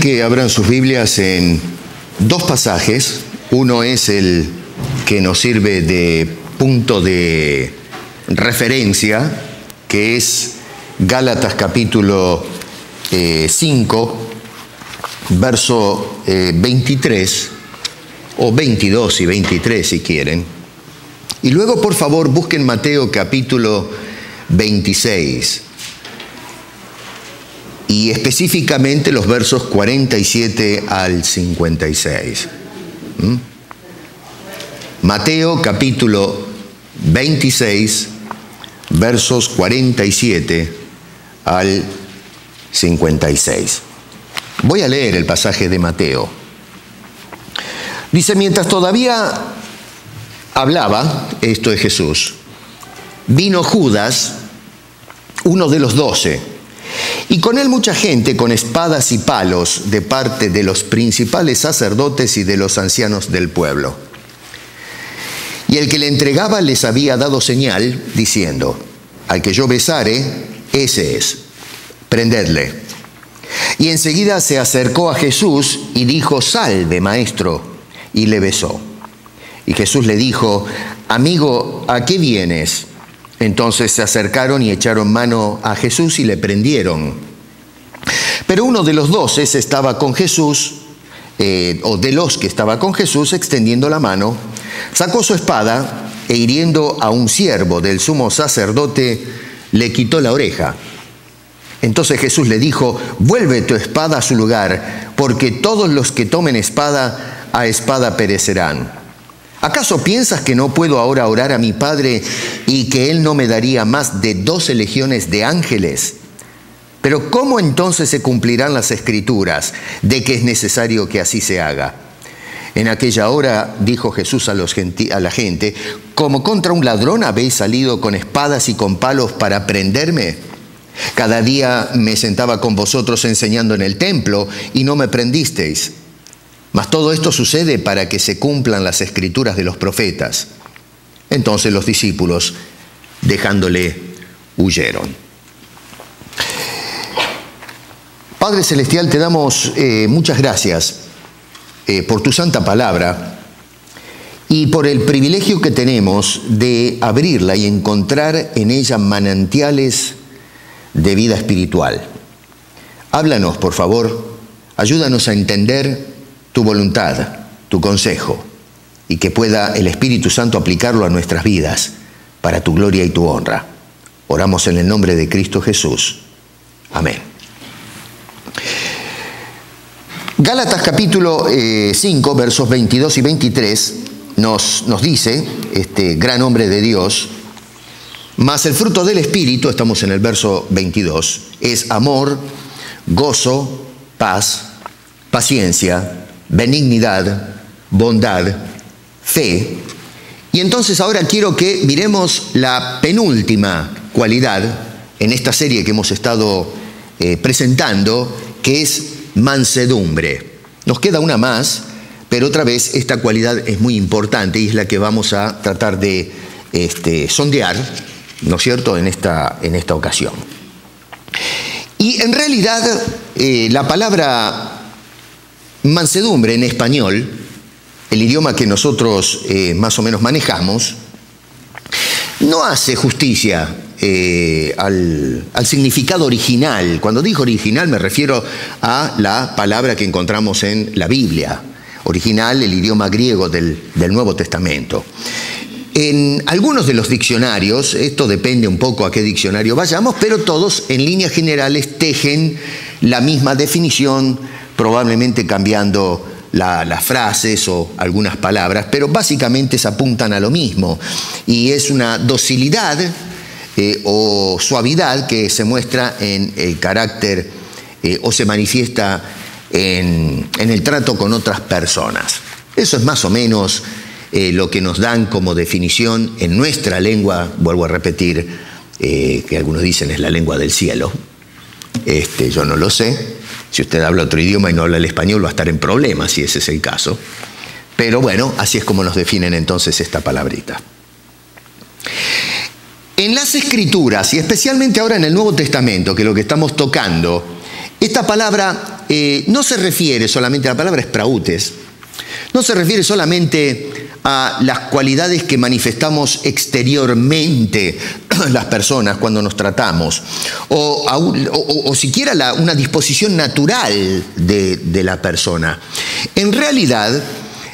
que abran sus Biblias en dos pasajes. Uno es el que nos sirve de punto de referencia, que es Gálatas capítulo 5, verso 23, o 22 y 23 si quieren. Y luego, por favor, busquen Mateo capítulo 26. Y específicamente los versos 47 al 56. Mateo capítulo 26, versos 47 al 56. Voy a leer el pasaje de Mateo. Dice: mientras todavía hablaba, esto es Jesús, vino Judas, uno de los 12, y con él mucha gente con espadas y palos de parte de los principales sacerdotes y de los ancianos del pueblo. Y el que le entregaba les había dado señal, diciendo: al que yo besare, ese es, prendedle. Y enseguida se acercó a Jesús y dijo: salve, maestro, y le besó. Y Jesús le dijo: amigo, ¿a qué vienes? Entonces se acercaron y echaron mano a Jesús y le prendieron. Pero uno de los 12 estaba con Jesús, o de los que estaba con Jesús, extendiendo la mano, sacó su espada e hiriendo a un siervo del sumo sacerdote, le quitó la oreja. Entonces Jesús le dijo: vuelve tu espada a su lugar, porque todos los que tomen espada, a espada perecerán. ¿Acaso piensas que no puedo ahora orar a mi Padre y que Él no me daría más de 12 legiones de ángeles? Pero ¿cómo entonces se cumplirán las Escrituras de que es necesario que así se haga? En aquella hora dijo Jesús a la gente: ¿como contra un ladrón habéis salido con espadas y con palos para prenderme? Cada día me sentaba con vosotros enseñando en el templo y no me prendisteis. Mas todo esto sucede para que se cumplan las Escrituras de los profetas. Entonces los discípulos, dejándole, huyeron. Padre Celestial, te damos muchas gracias por tu santa palabra y por el privilegio que tenemos de abrirla y encontrar en ella manantiales de vida espiritual. Háblanos, por favor, ayúdanos a entender tu voluntad, tu consejo, y que pueda el Espíritu Santo aplicarlo a nuestras vidas para tu gloria y tu honra. Oramos en el nombre de Cristo Jesús. Amén. Gálatas capítulo 5, versos 22 y 23 nos dice, este gran hombre de Dios: mas el fruto del Espíritu, estamos en el verso 22, es amor, gozo, paz, paciencia, benignidad, bondad, fe. Y entonces ahora quiero que miremos la penúltima cualidad en esta serie que hemos estado presentando, que es mansedumbre. Nos queda una más, pero otra vez esta cualidad es muy importante y es la que vamos a tratar de sondear, ¿no es cierto?, en esta ocasión. Y en realidad la palabra mansedumbre en español, el idioma que nosotros más o menos manejamos, no hace justicia al significado original. Cuando digo original me refiero a la palabra que encontramos en la Biblia. Original, el idioma griego del Nuevo Testamento. En algunos de los diccionarios, esto depende un poco a qué diccionario vayamos, pero todos en líneas generales tejen la misma definición, probablemente cambiando las frases o algunas palabras, pero básicamente se apuntan a lo mismo. Y es una docilidad o suavidad que se muestra en el carácter o se manifiesta en el trato con otras personas. Eso es más o menos lo que nos dan como definición en nuestra lengua. Vuelvo a repetir, que algunos dicen es la lengua del cielo. Yo no lo sé. Si usted habla otro idioma y no habla el español, va a estar en problemas si ese es el caso. Pero bueno, así es como nos definen entonces esta palabrita. En las Escrituras, y especialmente ahora en el Nuevo Testamento, que es lo que estamos tocando, esta palabra no se refiere solamente, la palabra es prautes, no se refiere solamente a las cualidades que manifestamos exteriormente las personas cuando nos tratamos, o siquiera una disposición natural de la persona. En realidad,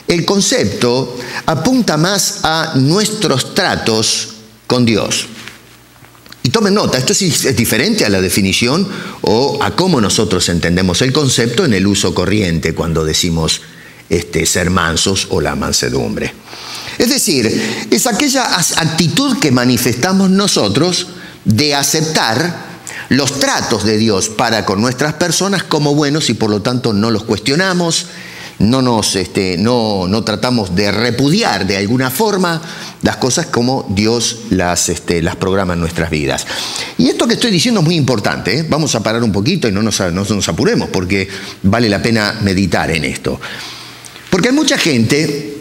el concepto apunta más a nuestros tratos con Dios. Y tomen nota, esto es diferente a la definición o a cómo nosotros entendemos el concepto en el uso corriente cuando decimos ser mansos o la mansedumbre. Es decir, es aquella actitud que manifestamos nosotros de aceptar los tratos de Dios para con nuestras personas como buenos y por lo tanto no los cuestionamos, no tratamos de repudiar de alguna forma las cosas como Dios las programa en nuestras vidas. Y esto que estoy diciendo es muy importante, ¿eh? Vamos a parar un poquito y no nos apuremos porque vale la pena meditar en esto. Porque hay mucha gente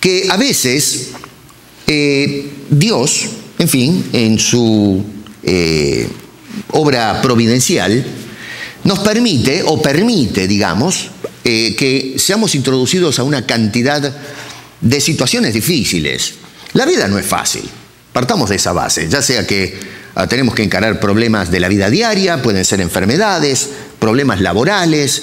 que a veces Dios, en fin, en su obra providencial, nos permite, digamos, que seamos introducidos a una cantidad de situaciones difíciles. La vida no es fácil, partamos de esa base, ya sea que tenemos que encarar problemas de la vida diaria, pueden ser enfermedades, problemas laborales,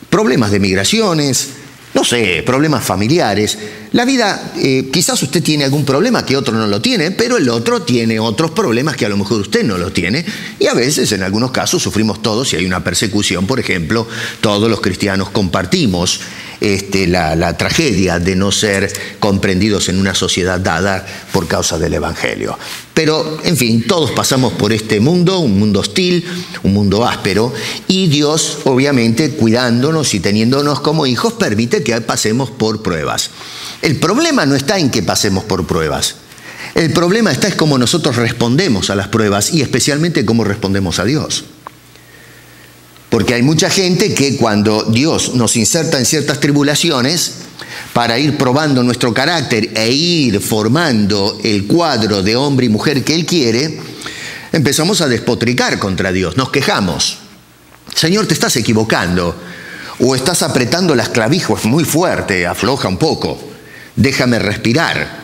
problemas de migraciones, no sé, problemas familiares. La vida, quizás usted tiene algún problema que otro no lo tiene, pero el otro tiene otros problemas que a lo mejor usted no lo tiene. Y a veces, en algunos casos, sufrimos todos si hay una persecución. Por ejemplo, todos los cristianos compartimos la tragedia de no ser comprendidos en una sociedad dada por causa del Evangelio. Pero, en fin, todos pasamos por este mundo, un mundo hostil, un mundo áspero, y Dios, obviamente, cuidándonos y teniéndonos como hijos, permite que pasemos por pruebas. El problema no está en que pasemos por pruebas. El problema está en cómo nosotros respondemos a las pruebas y especialmente cómo respondemos a Dios. Porque hay mucha gente que cuando Dios nos inserta en ciertas tribulaciones para ir probando nuestro carácter e ir formando el cuadro de hombre y mujer que Él quiere, empezamos a despotricar contra Dios, nos quejamos. Señor, te estás equivocando o estás apretando las clavijas muy fuerte, afloja un poco, déjame respirar.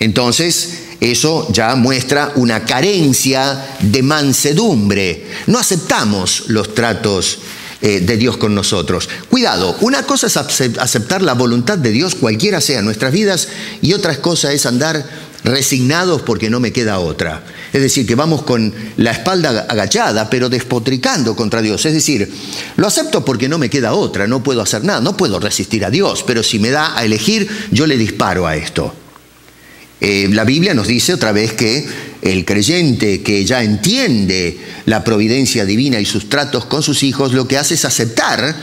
Entonces, eso ya muestra una carencia de mansedumbre. No aceptamos los tratos de Dios con nosotros. Cuidado, una cosa es aceptar la voluntad de Dios, cualquiera sea en nuestras vidas, y otra cosa es andar resignados porque no me queda otra. Es decir, que vamos con la espalda agachada, pero despotricando contra Dios. Es decir, lo acepto porque no me queda otra, no puedo hacer nada, no puedo resistir a Dios, pero si me da a elegir, yo le disparo a esto. La Biblia nos dice otra vez que el creyente que ya entiende la providencia divina y sus tratos con sus hijos, lo que hace es aceptar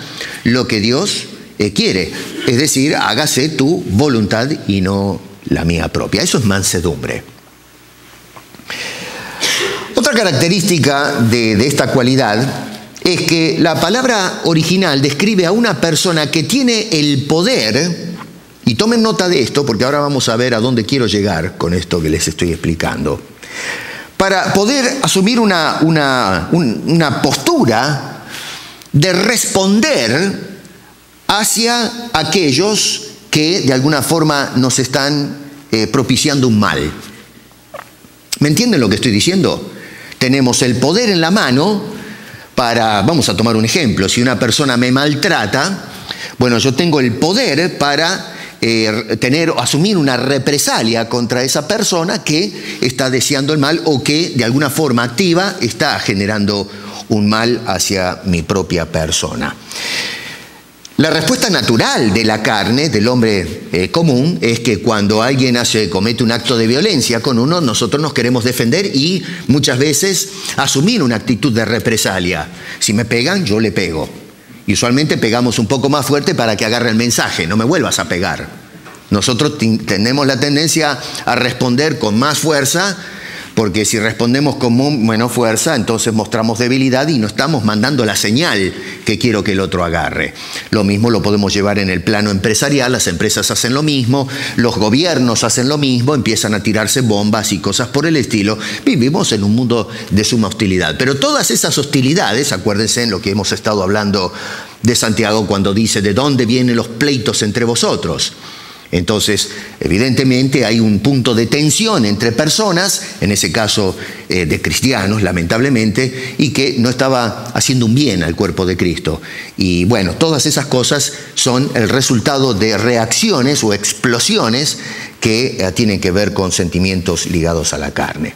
lo que Dios quiere. Es decir, hágase tu voluntad y no la mía propia. Eso es mansedumbre. Otra característica de esta cualidad es que la palabra original describe a una persona que tiene el poder. Y tomen nota de esto, porque ahora vamos a ver a dónde quiero llegar con esto que les estoy explicando. Para poder asumir una postura de responder hacia aquellos que de alguna forma nos están propiciando un mal. ¿Me entienden lo que estoy diciendo? Tenemos el poder en la mano para, vamos a tomar un ejemplo, si una persona me maltrata, bueno, yo tengo el poder para asumir una represalia contra esa persona que está deseando el mal o que de alguna forma activa está generando un mal hacia mi propia persona. La respuesta natural de la carne, del hombre común, es que cuando alguien comete un acto de violencia con uno, nosotros nos queremos defender y muchas veces asumir una actitud de represalia. Si me pegan, yo le pego. Y usualmente pegamos un poco más fuerte para que agarre el mensaje, no me vuelvas a pegar. Nosotros tenemos la tendencia a responder con más fuerza porque si respondemos con fuerza, entonces mostramos debilidad y no estamos mandando la señal que quiero que el otro agarre. Lo mismo lo podemos llevar en el plano empresarial, las empresas hacen lo mismo, los gobiernos hacen lo mismo, empiezan a tirarse bombas y cosas por el estilo. Vivimos en un mundo de suma hostilidad, pero todas esas hostilidades, acuérdense en lo que hemos estado hablando de Santiago cuando dice, ¿de dónde vienen los pleitos entre vosotros? Entonces, evidentemente hay un punto de tensión entre personas, en ese caso de cristianos, lamentablemente, y que no estaba haciendo un bien al cuerpo de Cristo. Y bueno, todas esas cosas son el resultado de reacciones o explosiones que tienen que ver con sentimientos ligados a la carne.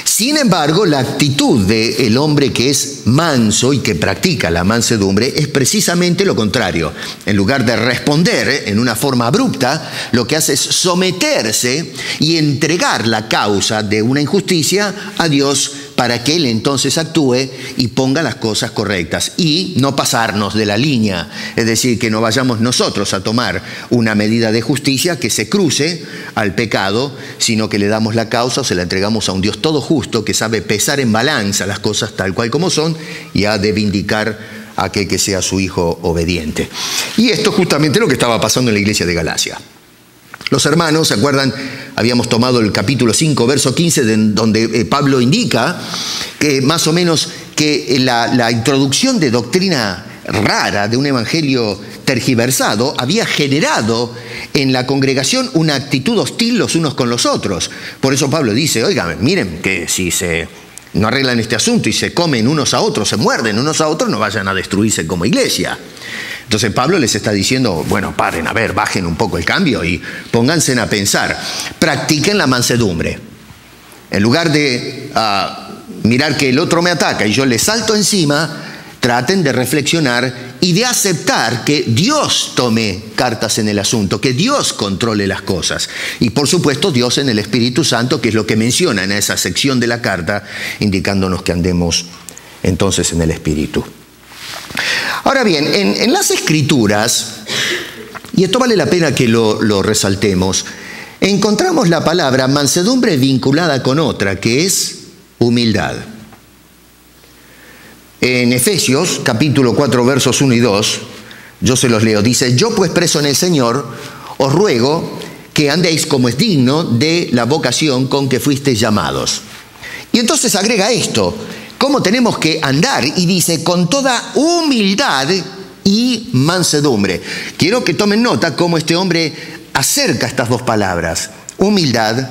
Sin embargo, la actitud del hombre que es manso y que practica la mansedumbre es precisamente lo contrario. En lugar de responder en una forma abrupta, lo que hace es someterse y entregar la causa de una injusticia a Dios para que Él entonces actúe y ponga las cosas correctas y no pasarnos de la línea, es decir, que no vayamos nosotros a tomar una medida de justicia que se cruce al pecado, sino que le damos la causa o se la entregamos a un Dios todo justo que sabe pesar en balanza las cosas tal cual como son y ha de vindicar a aquel que sea su hijo obediente. Y esto es justamente lo que estaba pasando en la iglesia de Galacia. Los hermanos, ¿se acuerdan? Habíamos tomado el capítulo 5, verso 15, donde Pablo indica que más o menos que la introducción de doctrina rara, de un evangelio tergiversado, había generado en la congregación una actitud hostil los unos con los otros. Por eso Pablo dice, oigan, miren que si no arreglan este asunto y se comen unos a otros, se muerden unos a otros, no vayan a destruirse como iglesia. Entonces Pablo les está diciendo, bueno, paren, a ver, bajen un poco el cambio y pónganse a pensar, practiquen la mansedumbre. En lugar de mirar que el otro me ataca y yo le salto encima, traten de reflexionar y de aceptar que Dios tome cartas en el asunto, que Dios controle las cosas. Y por supuesto Dios en el Espíritu Santo, que es lo que menciona en esa sección de la carta, indicándonos que andemos entonces en el Espíritu. Ahora bien, en las Escrituras, y esto vale la pena que lo resaltemos, encontramos la palabra mansedumbre vinculada con otra, que es humildad. En Efesios, capítulo 4, versos 1 y 2, yo se los leo, dice, yo pues preso en el Señor, os ruego que andéis como es digno de la vocación con que fuisteis llamados. Y entonces agrega esto, cómo tenemos que andar, y dice, con toda humildad y mansedumbre. Quiero que tomen nota cómo este hombre acerca estas dos palabras, humildad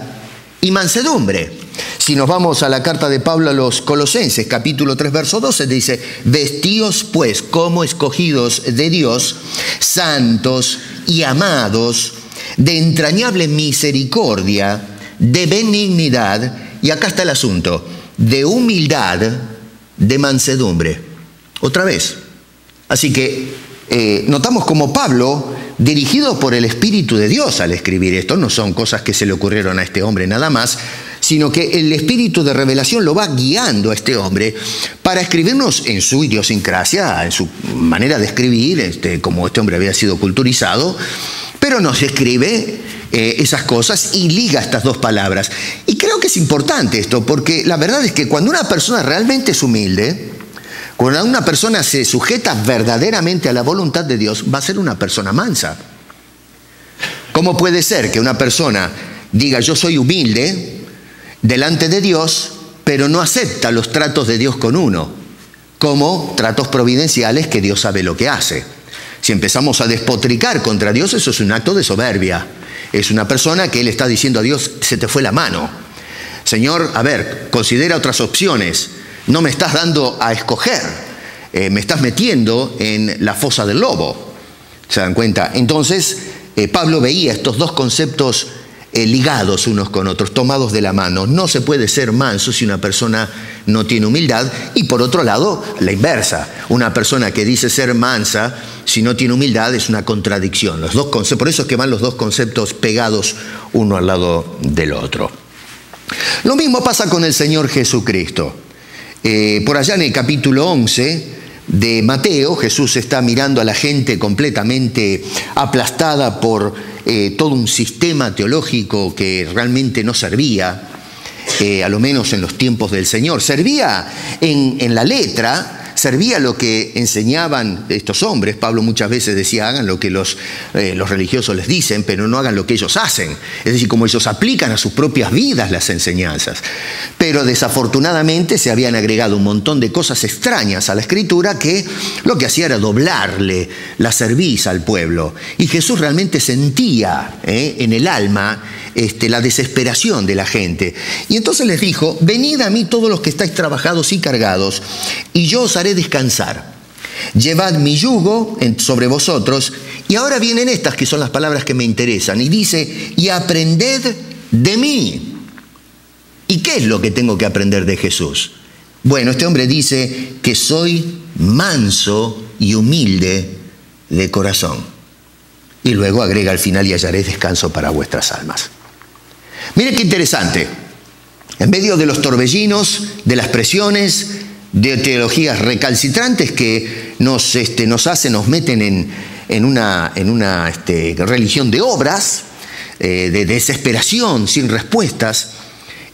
y mansedumbre. Si nos vamos a la carta de Pablo a los Colosenses, capítulo 3, verso 12, dice, vestíos pues como escogidos de Dios, santos y amados, de entrañable misericordia, de benignidad, y acá está el asunto, de humildad, de mansedumbre. Otra vez. Así que notamos como Pablo, dirigido por el Espíritu de Dios al escribir esto, no son cosas que se le ocurrieron a este hombre nada más, sino que el Espíritu de revelación lo va guiando a este hombre para escribirnos en su idiosincrasia, en su manera de escribir, como este hombre había sido culturizado, pero nos escribe esas cosas y liga estas dos palabras. Y creo que es importante esto, porque la verdad es que cuando una persona realmente es humilde, cuando una persona se sujeta verdaderamente a la voluntad de Dios, va a ser una persona mansa. ¿Cómo puede ser que una persona diga yo soy humilde delante de Dios, pero no acepta los tratos de Dios con uno, como tratos providenciales que Dios sabe lo que hace? Si empezamos a despotricar contra Dios, eso es un acto de soberbia. Es una persona que Él está diciendo a Dios, se te fue la mano. Señor, a ver, considera otras opciones. No me estás dando a escoger. Me estás metiendo en la fosa del lobo. ¿Se dan cuenta? Entonces, Pablo veía estos dos conceptos ligados unos con otros, tomados de la mano. No se puede ser manso si una persona no tiene humildad. Y por otro lado, la inversa. Una persona que dice ser mansa, si no tiene humildad, es una contradicción. Los dos conceptos, por eso es que van los dos conceptos pegados uno al lado del otro. Lo mismo pasa con el Señor Jesucristo. Por allá en el capítulo 11 de Mateo, Jesús está mirando a la gente completamente aplastada por todo un sistema teológico que realmente no servía. a lo menos en los tiempos del Señor. Servía en la letra, servía lo que enseñaban estos hombres. Pablo muchas veces decía, hagan lo que los religiosos les dicen, pero no hagan lo que ellos hacen. Es decir, como ellos aplican a sus propias vidas las enseñanzas. Pero desafortunadamente se habían agregado un montón de cosas extrañas a la Escritura que lo que hacía era doblarle la cerviz al pueblo. Y Jesús realmente sentía en el alma la desesperación de la gente. Y entonces les dijo, venid a mí todos los que estáis trabajados y cargados, y yo os haré descansar. Llevad mi yugo sobre vosotros. Y ahora vienen estas que son las palabras que me interesan. Y dice, y aprended de mí. ¿Y qué es lo que tengo que aprender de Jesús? Bueno, este hombre dice que soy manso y humilde de corazón. Y luego agrega al final, y hallaré descanso para vuestras almas. Mire qué interesante. En medio de los torbellinos, de las presiones, de teologías recalcitrantes que nos meten en una religión de obras, de desesperación, sin respuestas,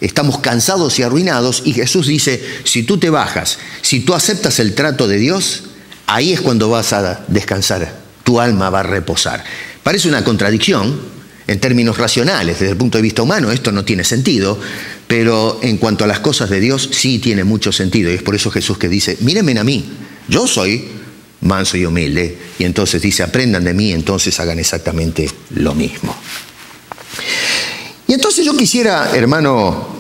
estamos cansados y arruinados, y Jesús dice, si tú te bajas, si tú aceptas el trato de Dios, ahí es cuando vas a descansar, tu alma va a reposar. Parece una contradicción en términos racionales, desde el punto de vista humano esto no tiene sentido, pero en cuanto a las cosas de Dios sí tiene mucho sentido, y es por eso Jesús que dice, mírenme a mí, yo soy manso y humilde, y entonces dice, aprendan de mí, entonces hagan exactamente lo mismo. Y entonces yo quisiera, hermano,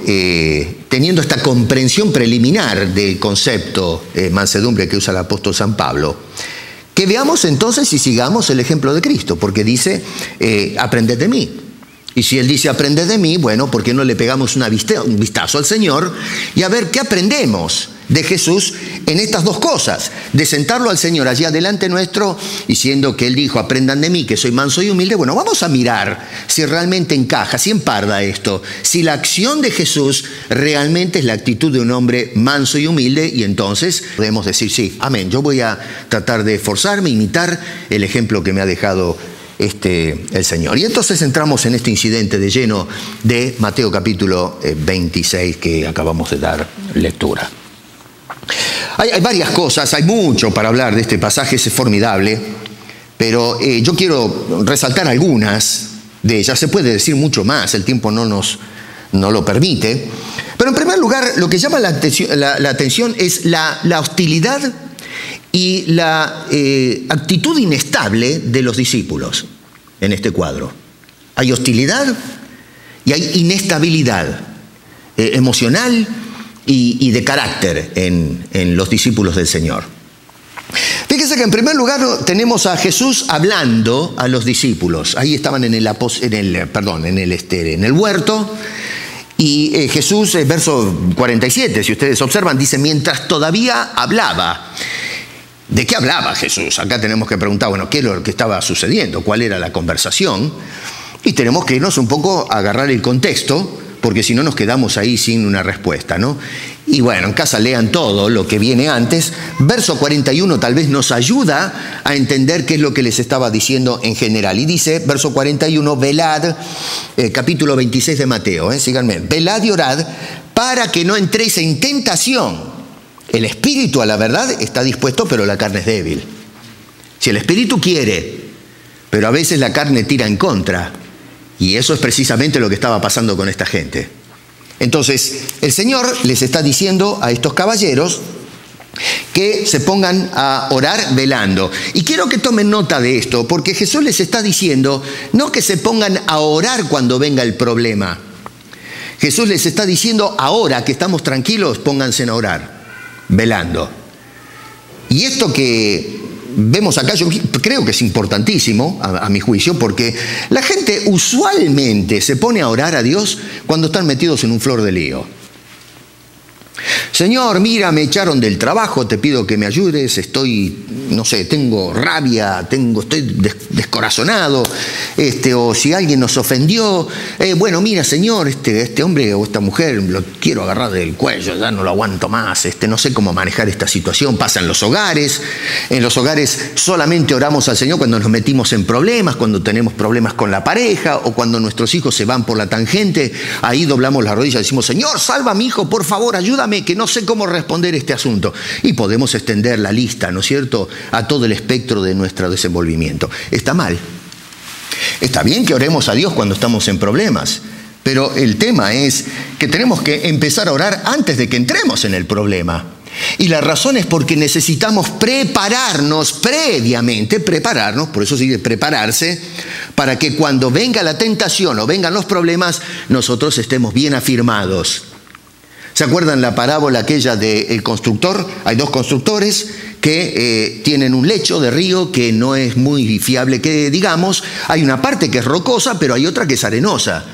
teniendo esta comprensión preliminar del concepto mansedumbre que usa el apóstol San Pablo, que veamos entonces y sigamos el ejemplo de Cristo, porque dice, aprended de mí. Y si Él dice, aprended de mí, bueno, ¿por qué no le pegamos un vistazo al Señor y a ver qué aprendemos de Jesús en estas dos cosas? De sentarlo al Señor allí adelante nuestro, y siendo que Él dijo, aprendan de mí, que soy manso y humilde, bueno, vamos a mirar si realmente encaja, si emparda esto, si la acción de Jesús realmente es la actitud de un hombre manso y humilde, y entonces podemos decir, sí, amén, yo voy a tratar de esforzarme, imitar el ejemplo que me ha dejado el Señor. Y entonces entramos en este incidente de lleno de Mateo capítulo 26 que acabamos de dar lectura. Hay varias cosas, hay mucho para hablar de este pasaje, es formidable, pero yo quiero resaltar algunas de ellas. Se puede decir mucho más, el tiempo no lo permite. Pero en primer lugar, lo que llama la atención es la hostilidad y la actitud inestable de los discípulos en este cuadro. Hay hostilidad y hay inestabilidad emocional y de carácter en los discípulos del Señor. Fíjense que en primer lugar tenemos a Jesús hablando a los discípulos. Ahí estaban en el huerto. Y Jesús, verso 47, si ustedes observan, dice, mientras todavía hablaba. ¿De qué hablaba Jesús? Acá tenemos que preguntar, bueno, ¿qué es lo que estaba sucediendo? ¿Cuál era la conversación? Y tenemos que irnos un poco a agarrar el contexto, porque si no nos quedamos ahí sin una respuesta, ¿no? Y bueno, en casa lean todo lo que viene antes. Verso 41 tal vez nos ayuda a entender qué es lo que les estaba diciendo en general. Y dice, verso 41, velad, capítulo 26 de Mateo, síganme, velad y orad para que no entréis en tentación. El espíritu a la verdad está dispuesto, pero la carne es débil. Si el espíritu quiere, pero a veces la carne tira en contra, y eso es precisamente lo que estaba pasando con esta gente. Entonces, el Señor les está diciendo a estos caballeros que se pongan a orar velando. Y quiero que tomen nota de esto, porque Jesús les está diciendo, no que se pongan a orar cuando venga el problema. Jesús les está diciendo, ahora que estamos tranquilos, pónganse a orar, velando. Y esto que vemos acá, yo creo que es importantísimo, a mi juicio, porque la gente usualmente se pone a orar a Dios cuando están metidos en un flor de lío. Señor, mira, me echaron del trabajo, te pido que me ayudes, estoy, no sé, tengo rabia, estoy descorazonado, o si alguien nos ofendió, bueno, mira, Señor, este hombre o esta mujer lo quiero agarrar del cuello, ya no lo aguanto más, no sé cómo manejar esta situación. Pasa en los hogares solamente oramos al Señor cuando nos metimos en problemas, cuando tenemos problemas con la pareja o cuando nuestros hijos se van por la tangente, ahí doblamos las rodillas y decimos, Señor, salva a mi hijo, por favor, ayúdame, que no sé cómo responder este asunto. Y podemos extender la lista, ¿no es cierto?, a todo el espectro de nuestro desenvolvimiento. Está mal. Está bien que oremos a Dios cuando estamos en problemas, pero el tema es que tenemos que empezar a orar antes de que entremos en el problema. Y la razón es porque necesitamos prepararnos previamente, por eso sigue prepararse, para que cuando venga la tentación o vengan los problemas, nosotros estemos bien afirmados. ¿Se acuerdan la parábola aquella del constructor? Hay dos constructores que tienen un lecho de río que no es muy fiable, que digamos, hay una parte que es rocosa, pero hay otra que es arenosa.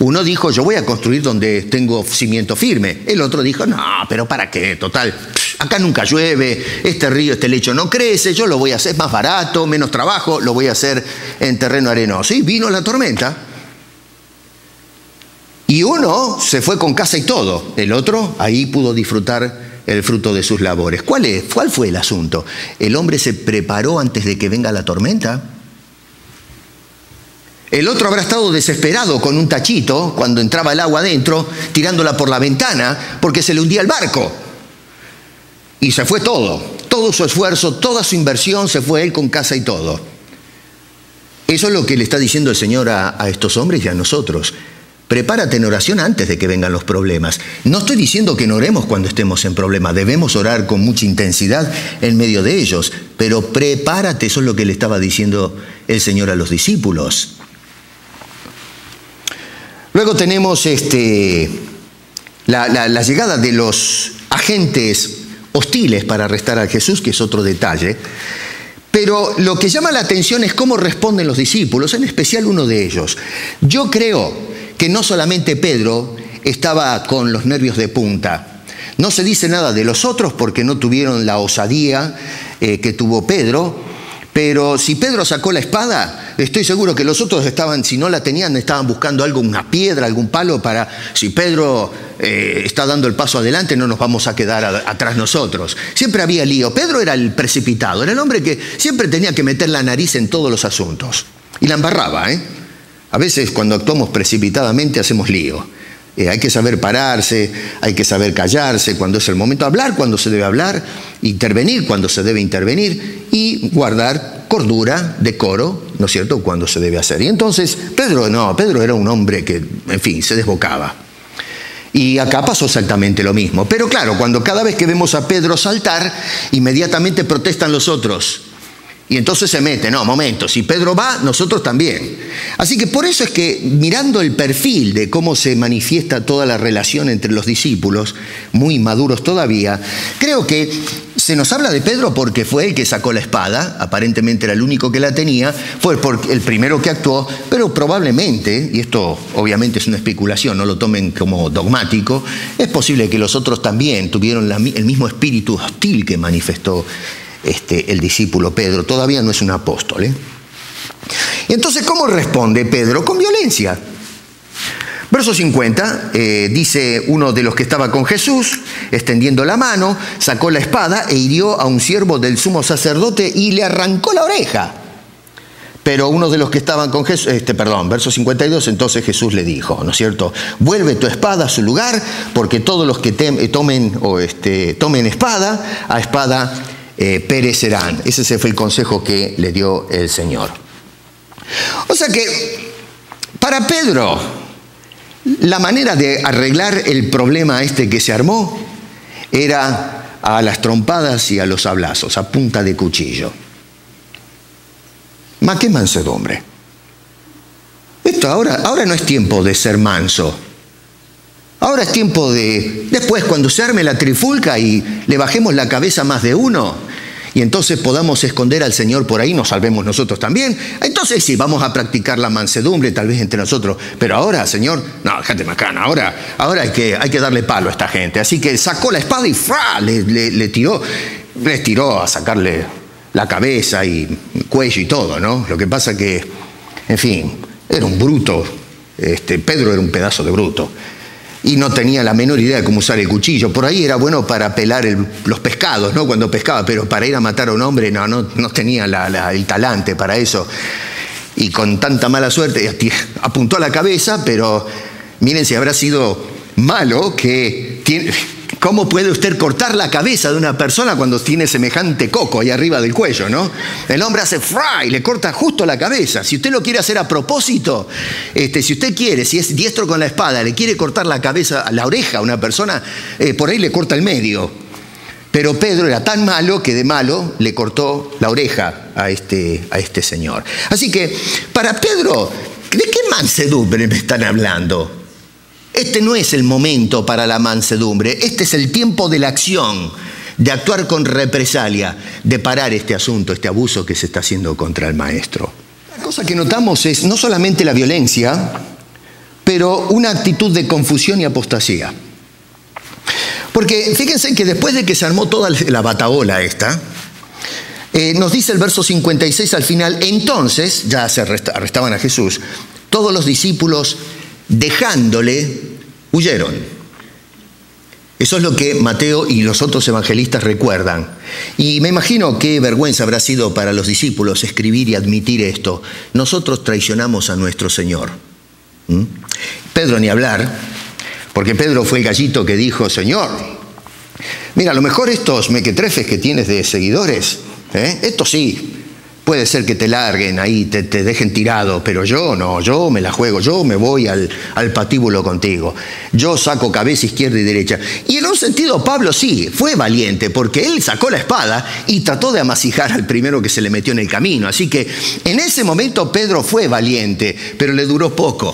Uno dijo, yo voy a construir donde tengo cimiento firme. El otro dijo, no, pero ¿para qué? Total, acá nunca llueve, este río, este lecho no crece, yo lo voy a hacer más barato, menos trabajo, lo voy a hacer en terreno arenoso. Y vino la tormenta. Y uno se fue con casa y todo. El otro ahí pudo disfrutar el fruto de sus labores. ¿Cuál fue el asunto? ¿El hombre se preparó antes de que venga la tormenta? El otro habrá estado desesperado con un tachito cuando entraba el agua adentro, tirándola por la ventana porque se le hundía el barco. Y se fue todo su esfuerzo, toda su inversión, se fue él con casa y todo. Eso es lo que le está diciendo el Señor a estos hombres y a nosotros. Prepárate en oración antes de que vengan los problemas. No estoy diciendo que no oremos cuando estemos en problemas. Debemos orar con mucha intensidad en medio de ellos. Pero prepárate, eso es lo que le estaba diciendo el Señor a los discípulos. Luego tenemos la llegada de los agentes hostiles para arrestar a Jesús, que es otro detalle. Pero lo que llama la atención es cómo responden los discípulos, en especial uno de ellos. Yo creo que no solamente Pedro estaba con los nervios de punta. No se dice nada de los otros porque no tuvieron la osadía que tuvo Pedro, pero si Pedro sacó la espada, estoy seguro que los otros estaban, si no la tenían, estaban buscando algo, una piedra, algún palo para, si Pedro está dando el paso adelante, no nos vamos a quedar atrás nosotros. Siempre había lío. Pedro era el precipitado, era el hombre que siempre tenía que meter la nariz en todos los asuntos. Y la embarraba, A veces cuando actuamos precipitadamente hacemos lío. Hay que saber pararse, hay que saber callarse cuando es el momento de hablar, cuando se debe hablar, intervenir cuando se debe intervenir y guardar cordura, decoro, ¿no es cierto?, cuando se debe hacer. Y entonces Pedro era un hombre que, en fin, se desbocaba. Y acá pasó exactamente lo mismo. Pero claro, cuando cada vez que vemos a Pedro saltar, inmediatamente protestan los otros. Y entonces se mete, no, momento, si Pedro va, nosotros también. Así que por eso es que mirando el perfil de cómo se manifiesta toda la relación entre los discípulos, muy maduros todavía, creo que se nos habla de Pedro porque fue el que sacó la espada, aparentemente era el único que la tenía, fue el primero que actuó, pero probablemente, y esto obviamente es una especulación, no lo tomen como dogmático, es posible que los otros también tuvieron el mismo espíritu hostil que manifestó el discípulo Pedro. Todavía no es un apóstol. Y entonces, ¿cómo responde Pedro? Con violencia. Verso 50, dice uno de los que estaba con Jesús, extendiendo la mano, sacó la espada e hirió a un siervo del sumo sacerdote y le arrancó la oreja. Pero uno de los que estaban con Jesús, verso 52, entonces Jesús le dijo, ¿no es cierto? Vuelve tu espada a su lugar, porque todos los que tomen espada, a espada perecerán. Ese fue el consejo que le dio el Señor. O sea que para Pedro la manera de arreglar el problema que se armó era a las trompadas y a los sablazos, a punta de cuchillo. ¡Ma qué mansedumbre! Esto ahora no es tiempo de ser manso. Ahora es tiempo después cuando se arme la trifulca y le bajemos la cabeza a más de uno y entonces podamos esconder al Señor por ahí, nos salvemos nosotros también. Entonces sí, vamos a practicar la mansedumbre tal vez entre nosotros. Pero ahora, Señor, no, déjate macana, ahora hay que darle palo a esta gente. Así que sacó la espada y ¡fra! Les tiró a sacarle la cabeza y cuello y todo, ¿no? Lo que pasa que, en fin, era un bruto. Pedro era un pedazo de bruto. Y no tenía la menor idea de cómo usar el cuchillo. Por ahí era bueno para pelar los pescados, ¿no? Cuando pescaba, pero para ir a matar a un hombre no tenía el talante para eso. Y con tanta mala suerte apuntó a la cabeza, pero miren si habrá sido malo que... ¿Cómo puede usted cortar la cabeza de una persona cuando tiene semejante coco ahí arriba del cuello, no? El hombre hace ¡fra! Y le corta justo la cabeza. Si usted lo quiere hacer a propósito, si usted quiere, si es diestro con la espada, le quiere cortar la cabeza, la oreja a una persona, por ahí le corta el medio. Pero Pedro era tan malo que de malo le cortó la oreja a este señor. Así que, para Pedro, ¿de qué mansedumbre me están hablando? Este no es el momento para la mansedumbre, este es el tiempo de la acción, de actuar con represalia, de parar este asunto, este abuso que se está haciendo contra el maestro. La cosa que notamos es no solamente la violencia, pero una actitud de confusión y apostasía. Porque fíjense que después de que se armó toda la batahola esta, nos dice el verso 56 al final, entonces, ya se arrestaban a Jesús, todos los discípulos dejándole, huyeron. Eso es lo que Mateo y los otros evangelistas recuerdan. Y me imagino qué vergüenza habrá sido para los discípulos escribir y admitir esto. Nosotros traicionamos a nuestro Señor. Pedro ni hablar, porque Pedro fue el gallito que dijo, Señor, mira, a lo mejor estos mequetrefes que tienes de seguidores, estos sí, puede ser que te larguen ahí, te dejen tirado, pero yo no, yo me la juego, yo me voy al patíbulo contigo. Yo saco cabeza izquierda y derecha. Y en un sentido Pablo sí, fue valiente, porque él sacó la espada y trató de amasijar al primero que se le metió en el camino. Así que en ese momento Pedro fue valiente, pero le duró poco.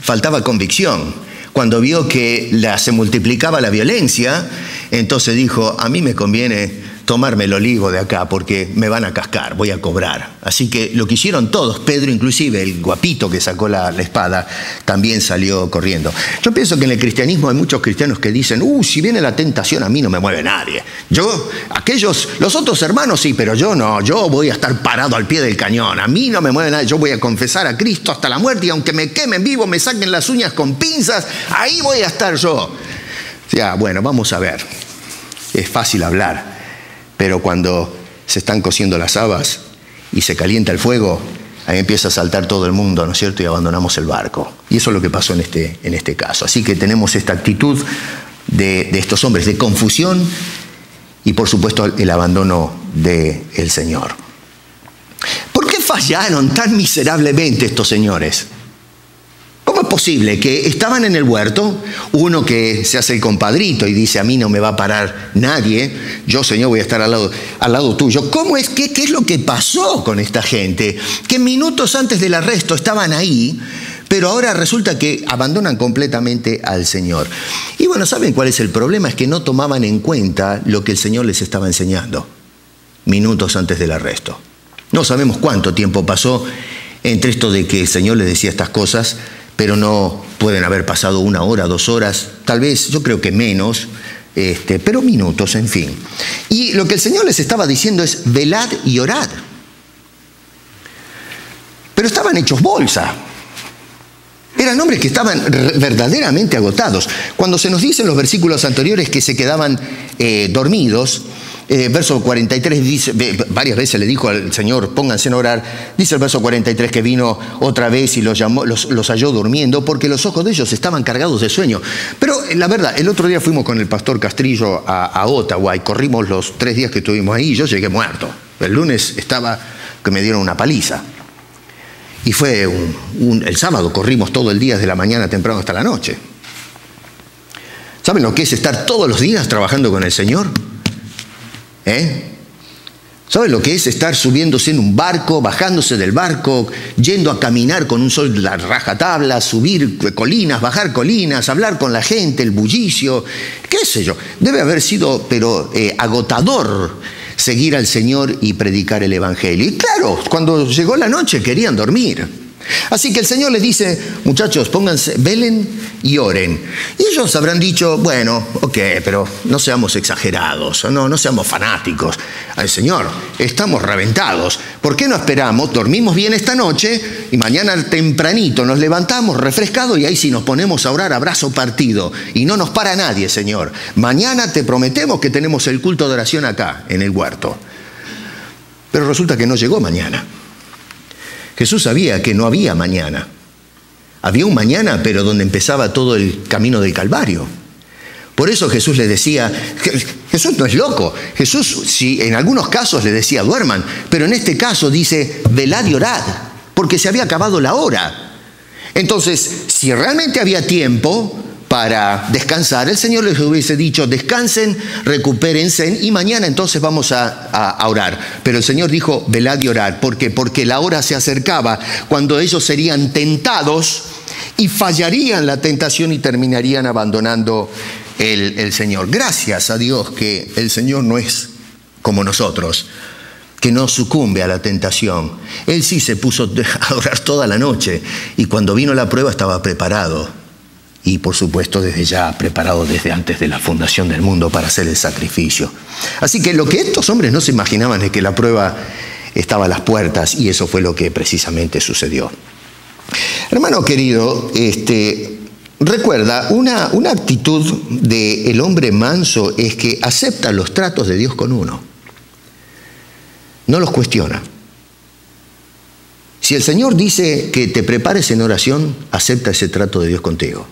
Faltaba convicción. Cuando vio que se multiplicaba la violencia, entonces dijo, a mí me conviene tomarme el olivo de acá porque me van a cascar, voy a cobrar. Así que lo que hicieron todos, Pedro inclusive, el guapito que sacó la espada, también salió corriendo. Yo pienso que en el cristianismo hay muchos cristianos que dicen, si viene la tentación a mí no me mueve nadie. Los otros hermanos sí, pero yo no, yo voy a estar parado al pie del cañón, a mí no me mueve nadie, yo voy a confesar a Cristo hasta la muerte y aunque me quemen vivo, me saquen las uñas con pinzas, ahí voy a estar yo. Ya, bueno, vamos a ver, es fácil hablar. Pero cuando se están cociendo las habas y se calienta el fuego, ahí empieza a saltar todo el mundo, ¿no es cierto? Y abandonamos el barco. Y eso es lo que pasó en este caso. Así que tenemos esta actitud de estos hombres de confusión y, por supuesto, el abandono del Señor. ¿Por qué fallaron tan miserablemente estos señores? ¿Cómo es posible que estaban en el huerto, uno que se hace el compadrito y dice, a mí no me va a parar nadie, yo, Señor, voy a estar al lado tuyo? ¿Cómo es? ¿Qué es lo que pasó con esta gente? Que minutos antes del arresto estaban ahí, pero ahora resulta que abandonan completamente al Señor. Y bueno, ¿saben cuál es el problema? Es que no tomaban en cuenta lo que el Señor les estaba enseñando minutos antes del arresto. No sabemos cuánto tiempo pasó entre esto de que el Señor les decía estas cosas, pero no pueden haber pasado 1 hora, 2 horas, tal vez, yo creo que menos, pero minutos, en fin. Y lo que el Señor les estaba diciendo es, velad y orad. Pero estaban hechos bolsa. Eran hombres que estaban verdaderamente agotados. Cuando se nos dice en los versículos anteriores que se quedaban dormidos, verso 43 dice, varias veces le dijo al Señor, pónganse a orar. Dice el verso 43 que vino otra vez y los halló durmiendo porque los ojos de ellos estaban cargados de sueño. Pero la verdad, el otro día fuimos con el pastor Castrillo a Ottawa y corrimos los 3 días que estuvimos ahí y yo llegué muerto. El lunes estaba que me dieron una paliza. Y fue el sábado corrimos todo el día desde la mañana temprano hasta la noche. ¿Saben lo que es estar todos los días trabajando con el Señor? ¿Sabe lo que es estar subiéndose en un barco, bajándose del barco, yendo a caminar con un sol de la rajatabla, subir colinas, bajar colinas, hablar con la gente, el bullicio? ¿Qué sé yo? Debe haber sido, pero agotador seguir al Señor y predicar el Evangelio. Y claro, cuando llegó la noche querían dormir. Así que el Señor les dice, muchachos, pónganse, velen y oren. Y ellos habrán dicho, bueno, ok, pero no seamos exagerados, no seamos fanáticos. Ay, Señor, estamos reventados. ¿Por qué no esperamos? Dormimos bien esta noche y mañana tempranito nos levantamos refrescados y ahí sí nos ponemos a orar a brazo partido. Y no nos para nadie, Señor. Mañana te prometemos que tenemos el culto de oración acá, en el huerto. Pero resulta que no llegó mañana. Jesús sabía que no había mañana. Había un mañana, pero donde empezaba todo el camino del Calvario. Por eso Jesús les decía, Jesús no es loco. Jesús, sí, en algunos casos les decía, duerman, pero en este caso dice, velad y orad, porque se había acabado la hora. Entonces, si realmente había tiempo para descansar, el Señor les hubiese dicho, descansen, recupérense y mañana entonces vamos a orar. Pero el Señor dijo, velad y orad. ¿Por qué? Porque la hora se acercaba cuando ellos serían tentados y fallarían la tentación y terminarían abandonando el Señor. Gracias a Dios que el Señor no es como nosotros, que no sucumbe a la tentación. Él sí se puso a orar toda la noche y cuando vino la prueba estaba preparado. Y por supuesto desde ya preparado desde antes de la fundación del mundo para hacer el sacrificio. Así que lo que estos hombres no se imaginaban es que la prueba estaba a las puertas y eso fue lo que precisamente sucedió. Hermano querido, recuerda, una actitud del hombre manso es que acepta los tratos de Dios con uno. No los cuestiona. Si el Señor dice que te prepares en oración, acepta ese trato de Dios contigo.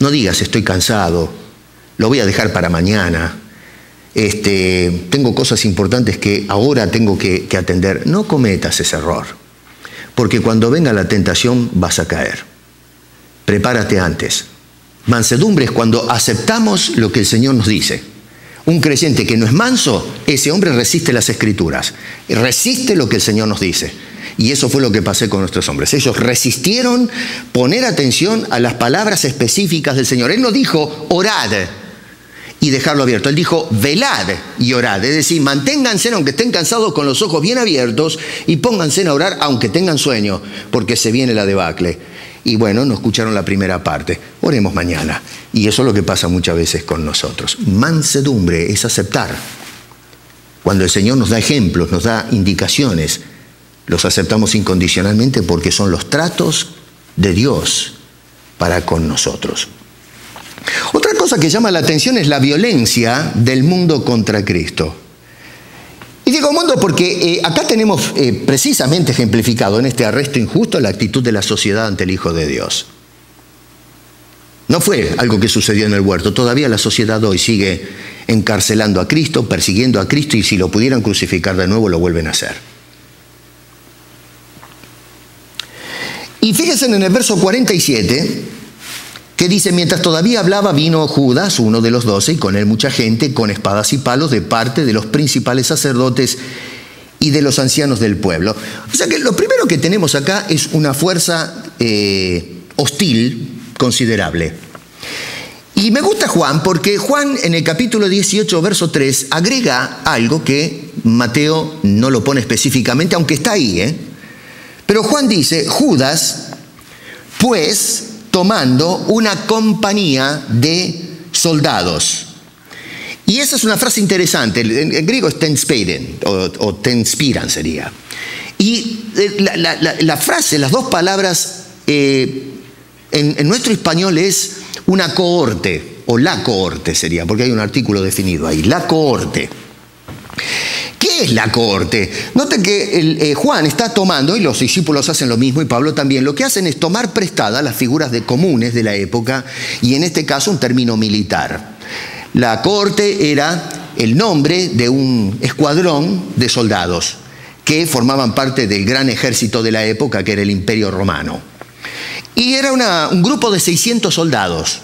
No digas, estoy cansado, lo voy a dejar para mañana, tengo cosas importantes que ahora tengo que atender. No cometas ese error, porque cuando venga la tentación vas a caer. Prepárate antes. Mansedumbre es cuando aceptamos lo que el Señor nos dice. Un creyente que no es manso, ese hombre resiste las Escrituras, resiste lo que el Señor nos dice. Y eso fue lo que pasó con nuestros hombres. Ellos resistieron poner atención a las palabras específicas del Señor. Él no dijo orad y dejarlo abierto. Él dijo velad y orad. Es decir, manténganse aunque estén cansados con los ojos bien abiertos y pónganse a orar aunque tengan sueño, porque se viene la debacle. Y bueno, no escucharon la primera parte. Oremos mañana. Y eso es lo que pasa muchas veces con nosotros. Mansedumbre es aceptar. Cuando el Señor nos da ejemplos, nos da indicaciones, los aceptamos incondicionalmente porque son los tratos de Dios para con nosotros. Otra cosa que llama la atención es la violencia del mundo contra Cristo. Y digo mundo porque acá tenemos precisamente ejemplificado en este arresto injusto la actitud de la sociedad ante el Hijo de Dios. No fue algo que sucedió en el huerto. Todavía la sociedad hoy sigue encarcelando a Cristo, persiguiendo a Cristo y si lo pudieran crucificar de nuevo lo vuelven a hacer. Y fíjense en el verso 47, que dice, mientras todavía hablaba vino Judas, uno de los 12, y con él mucha gente, con espadas y palos de parte de los principales sacerdotes y de los ancianos del pueblo. O sea que lo primero que tenemos acá es una fuerza hostil considerable. Y me gusta Juan, porque Juan en el capítulo 18, verso 3, agrega algo que Mateo no lo pone específicamente, aunque está ahí, Pero Juan dice, Judas, pues, tomando una compañía de soldados. Y esa es una frase interesante. En griego es tenspeiren, o tenspiran sería. Y la frase, las dos palabras, en nuestro español es una cohorte, o la cohorte sería, porque hay un artículo definido ahí, la cohorte. ¿Qué es la cohorte? Noten que Juan está tomando, y los discípulos hacen lo mismo, y Pablo también, lo que hacen es tomar prestadas las figuras comunes de la época, y en este caso un término militar. La cohorte era el nombre de un escuadrón de soldados que formaban parte del gran ejército de la época, que era el Imperio Romano. Y era un grupo de 600 soldados.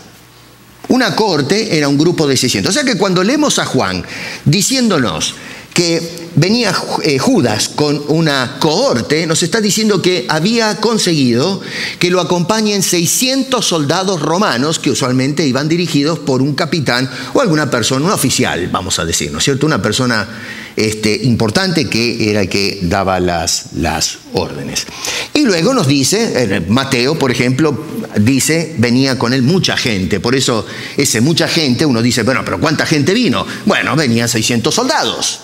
Una cohorte era un grupo de 600. O sea que cuando leemos a Juan diciéndonos que venía Judas con una cohorte, nos está diciendo que había conseguido que lo acompañen 600 soldados romanos que usualmente iban dirigidos por un capitán o alguna persona, un oficial, vamos a decir, ¿no es cierto? Una persona importante que era el que daba las órdenes. Y luego nos dice, Mateo, por ejemplo, dice, venía con él mucha gente. Por eso, ese mucha gente, uno dice, bueno, pero ¿cuánta gente vino? Bueno, venían 600 soldados.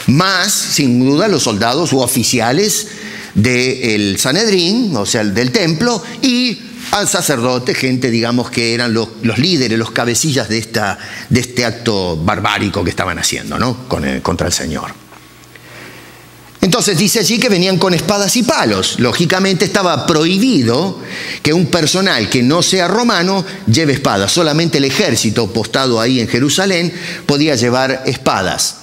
Más, sin duda, los soldados u oficiales del Sanedrín, o sea, del templo, y al sacerdote, gente, digamos, que eran los líderes, los cabecillas de este acto barbárico que estaban haciendo, ¿no? Contra el Señor. Entonces dice allí que venían con espadas y palos. Lógicamente estaba prohibido que un personal que no sea romano lleve espadas. Solamente el ejército postado ahí en Jerusalén podía llevar espadas.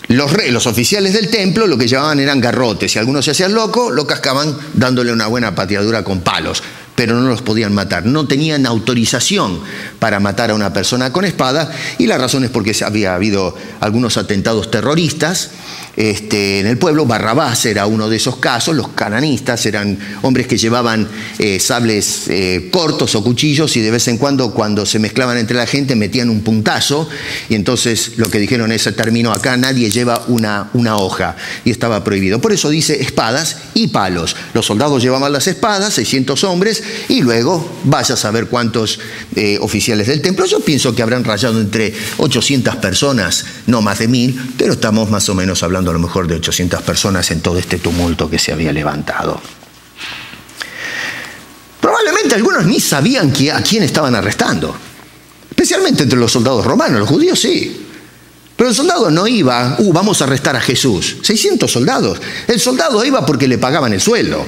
Los oficiales del templo lo que llevaban eran garrotes. Si alguno se hacía loco, lo cascaban dándole una buena pateadura con palos, pero no los podían matar. No tenían autorización para matar a una persona con espada, y la razón es porque había habido algunos atentados terroristas en el pueblo. Barrabás era uno de esos casos. Los cananistas eran hombres que llevaban sables cortos o cuchillos, y de vez en cuando se mezclaban entre la gente, metían un puntazo, y entonces lo que dijeron es, terminó acá, nadie lleva una hoja, y estaba prohibido. Por eso dice espadas y palos. Los soldados llevaban las espadas, 600 hombres, y luego vaya a saber cuántos oficiales del templo. Yo pienso que habrán rayado entre 800 personas, no más de 1000, pero estamos más o menos hablando a lo mejor de 800 personas en todo este tumulto que se había levantado. Probablemente algunos ni sabían a quién estaban arrestando, especialmente entre los soldados romanos. Los judíos sí, pero el soldado no iba, vamos a arrestar a Jesús. 600 soldados. El soldado iba porque le pagaban el sueldo.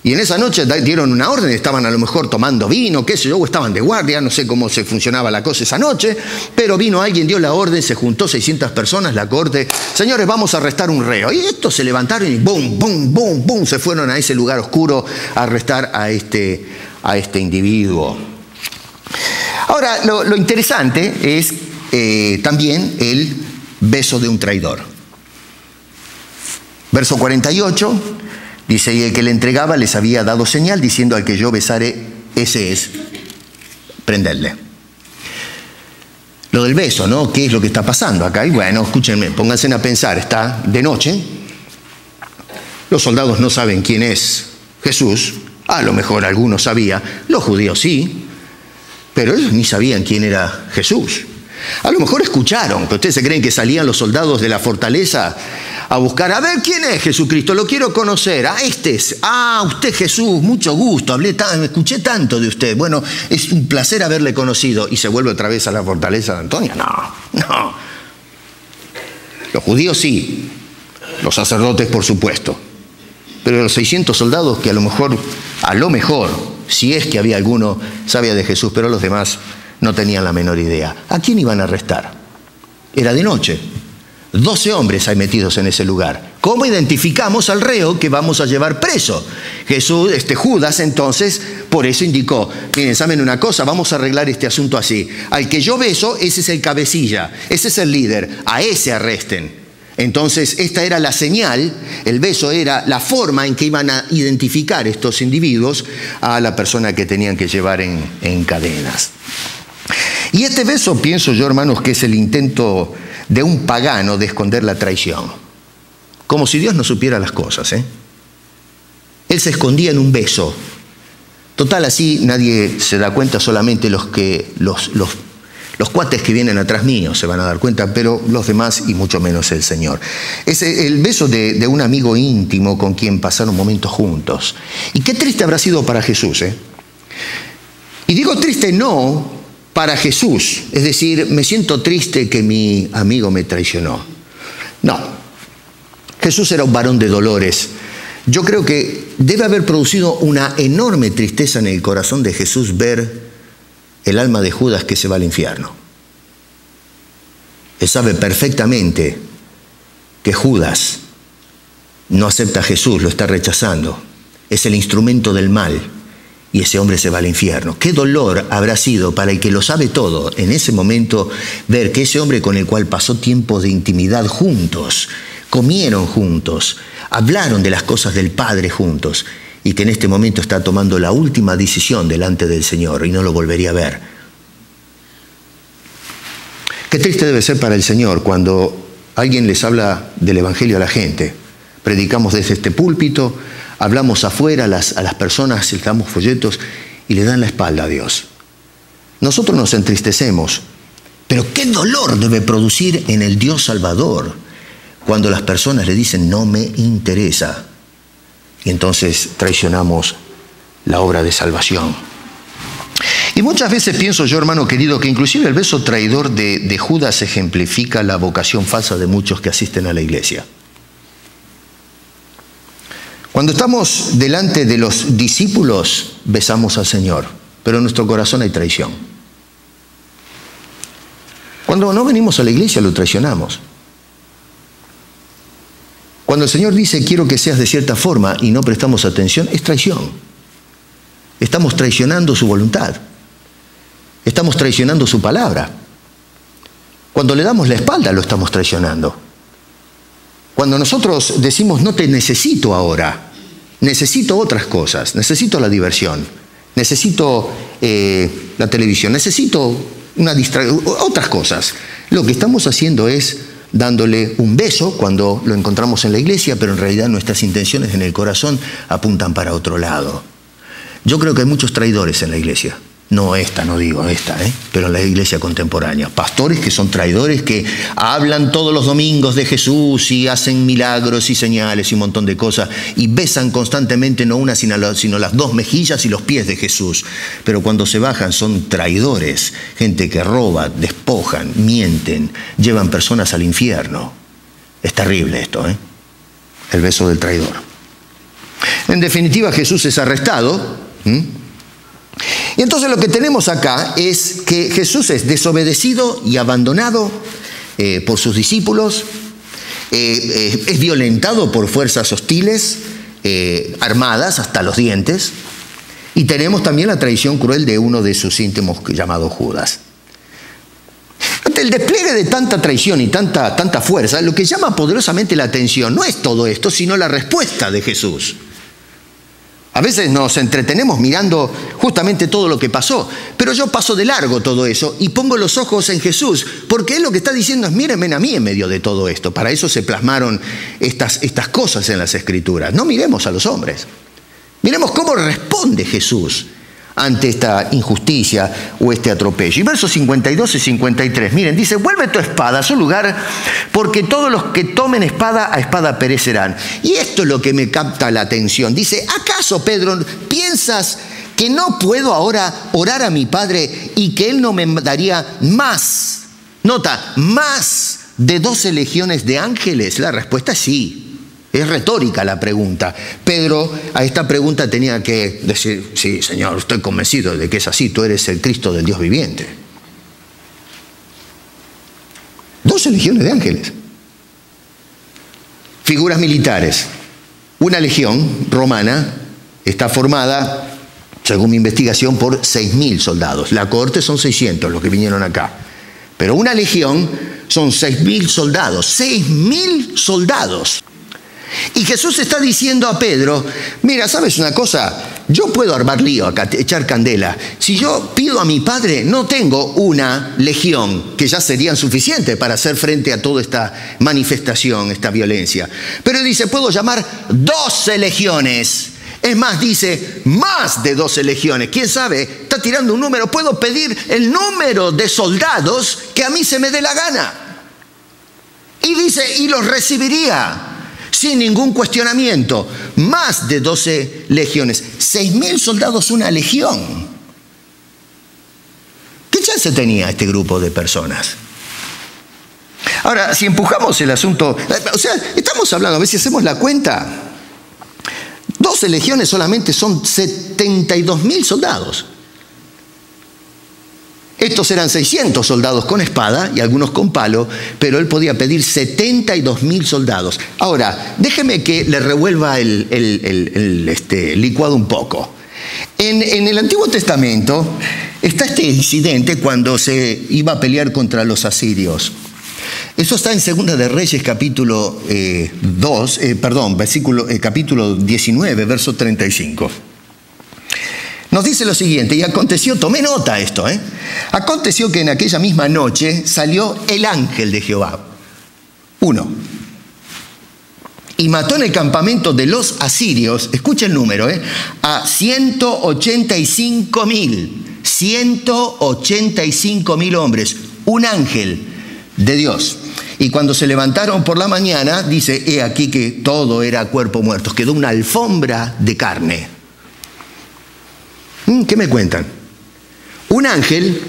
Y en esa noche dieron una orden, estaban a lo mejor tomando vino, qué sé yo, o estaban de guardia, no sé cómo se funcionaba la cosa esa noche, pero vino alguien, dio la orden, se juntó 600 personas, la corte, señores, vamos a arrestar un reo. Y estos se levantaron y boom, boom, boom, boom, se fueron a ese lugar oscuro a arrestar a este individuo. Ahora, lo interesante es también el beso de un traidor. Verso 48... dice, y el que le entregaba les había dado señal, diciendo, al que yo besare, ese es, prenderle. Lo del beso, ¿no? ¿Qué es lo que está pasando acá? Y bueno, escúchenme, pónganse a pensar, está de noche, los soldados no saben quién es Jesús, a lo mejor algunos sabían, los judíos sí, pero ellos ni sabían quién era Jesús. A lo mejor escucharon, que ustedes se creen que salían los soldados de la fortaleza a buscar, a ver, ¿quién es Jesucristo? Lo quiero conocer. Usted Jesús, mucho gusto, escuché tanto de usted. Bueno, es un placer haberle conocido. ¿Y se vuelve otra vez a la fortaleza de Antonia? No. Los judíos sí, los sacerdotes por supuesto. Pero los 600 soldados que a lo mejor, si es que había alguno, sabía de Jesús, pero los demás no tenían la menor idea. ¿A quién iban a arrestar? Era de noche. 12 hombres hay metidos en ese lugar. ¿Cómo identificamos al reo que vamos a llevar preso? Judas, entonces, por eso indicó, miren, ¿saben una cosa? Vamos a arreglar este asunto así. Al que yo beso, ese es el cabecilla, ese es el líder, a ese arresten. Entonces, esta era la señal, el beso era la forma en que iban a identificar estos individuos a la persona que tenían que llevar en cadenas. Y este beso, pienso yo, hermanos, que es el intento de un pagano de esconder la traición. Como si Dios no supiera las cosas, Él se escondía en un beso. Total, así nadie se da cuenta, solamente los cuates que vienen atrás mío se van a dar cuenta, pero los demás y mucho menos el Señor. Es el beso de un amigo íntimo con quien pasaron momentos juntos. Y qué triste habrá sido para Jesús, Y digo triste no para Jesús, es decir, me siento triste que mi amigo me traicionó. No, Jesús era un varón de dolores. Yo creo que debe haber producido una enorme tristeza en el corazón de Jesús ver el alma de Judas que se va al infierno. Él sabe perfectamente que Judas no acepta a Jesús, lo está rechazando. Es el instrumento del mal. y ese hombre se va al infierno. Qué dolor habrá sido para el que lo sabe todo en ese momento ver que ese hombre con el cual pasó tiempo de intimidad juntos, comieron juntos, hablaron de las cosas del Padre juntos, y que en este momento está tomando la última decisión delante del Señor y no lo volvería a ver. Qué triste debe ser para el Señor cuando alguien les habla del Evangelio a la gente. Predicamos desde este púlpito, hablamos afuera a las personas, les damos folletos y le dan la espalda a Dios. Nosotros nos entristecemos, pero qué dolor debe producir en el Dios Salvador cuando las personas le dicen no me interesa. Y entonces traicionamos la obra de salvación. Y muchas veces pienso yo, hermano querido, que inclusive el beso traidor de Judas ejemplifica la vocación falsa de muchos que asisten a la iglesia. Cuando estamos delante de los discípulos, besamos al Señor, pero en nuestro corazón hay traición. Cuando no venimos a la iglesia, lo traicionamos. Cuando el Señor dice, quiero que seas de cierta forma, y no prestamos atención, es traición. Estamos traicionando su voluntad. Estamos traicionando su palabra. Cuando le damos la espalda, lo estamos traicionando. Cuando nosotros decimos, no te necesito ahora, necesito otras cosas, necesito la diversión, necesito la televisión, necesito otras cosas. Lo que estamos haciendo es dándole un beso cuando lo encontramos en la iglesia, pero en realidad nuestras intenciones en el corazón apuntan para otro lado. Yo creo que hay muchos traidores en la iglesia. No esta, no digo esta, pero en la iglesia contemporánea. Pastores que son traidores, que hablan todos los domingos de Jesús y hacen milagros y señales y un montón de cosas y besan constantemente no una sino las dos mejillas y los pies de Jesús. Pero cuando se bajan son traidores, gente que roba, despojan, mienten, llevan personas al infierno. Es terrible esto, el beso del traidor. En definitiva, Jesús es arrestado. Y entonces lo que tenemos acá es que Jesús es desobedecido y abandonado por sus discípulos, es violentado por fuerzas hostiles, armadas hasta los dientes, y tenemos también la traición cruel de uno de sus íntimos llamado Judas. Ante el despliegue de tanta traición y tanta fuerza, lo que llama poderosamente la atención no es todo esto, sino la respuesta de Jesús. A veces nos entretenemos mirando justamente todo lo que pasó, pero yo paso de largo todo eso y pongo los ojos en Jesús, porque Él lo que está diciendo es mírenme a mí en medio de todo esto. Para eso se plasmaron estas cosas en las Escrituras. No miremos a los hombres, miremos cómo responde Jesús ante esta injusticia o este atropello. Y versos 52 y 53, miren, dice, vuelve tu espada a su lugar, porque todos los que tomen espada a espada perecerán. Y esto es lo que me capta la atención. Dice, ¿acaso, Pedro, piensas que no puedo ahora orar a mi Padre y que Él no me daría más? Nota, más de 12 legiones de ángeles. La respuesta es sí. Es retórica la pregunta. Pedro a esta pregunta tenía que decir, sí, Señor, estoy convencido de que es así, tú eres el Cristo del Dios viviente. 12 legiones de ángeles. Figuras militares. Una legión romana está formada, según mi investigación, por 6.000 soldados. La cohorte son 600 los que vinieron acá. Pero una legión son 6.000 soldados. 6.000 soldados. Y Jesús está diciendo a Pedro, mira, ¿sabes una cosa? Yo puedo armar lío acá, echar candela. Si yo pido a mi Padre, no tengo una legión, que ya serían suficientes para hacer frente a toda esta manifestación, esta violencia. Pero dice, puedo llamar 12 legiones. Es más, dice, más de 12 legiones. ¿Quién sabe? Está tirando un número. Puedo pedir el número de soldados que a mí se me dé la gana. Y dice, y los recibiría sin ningún cuestionamiento. Más de 12 legiones. 6.000 soldados, una legión. ¿Qué chance tenía este grupo de personas? Ahora, si empujamos el asunto, o sea, estamos hablando, a ver si hacemos la cuenta. 12 legiones solamente son 72.000 soldados. Estos eran 600 soldados con espada y algunos con palo, pero él podía pedir 72.000 soldados. Ahora, déjeme que le revuelva el licuado un poco. En el Antiguo Testamento está este incidente cuando se iba a pelear contra los asirios. Eso está en Segunda de Reyes, capítulo capítulo 19, verso 35. Nos dice lo siguiente, y aconteció, tomé nota esto, aconteció que en aquella misma noche salió el ángel de Jehová, uno, y mató en el campamento de los asirios, escucha el número, a 185,000 hombres, un ángel de Dios. Y cuando se levantaron por la mañana, dice, he aquí que todo era cuerpo muerto, quedó una alfombra de carne. ¿Qué me cuentan? Un ángel,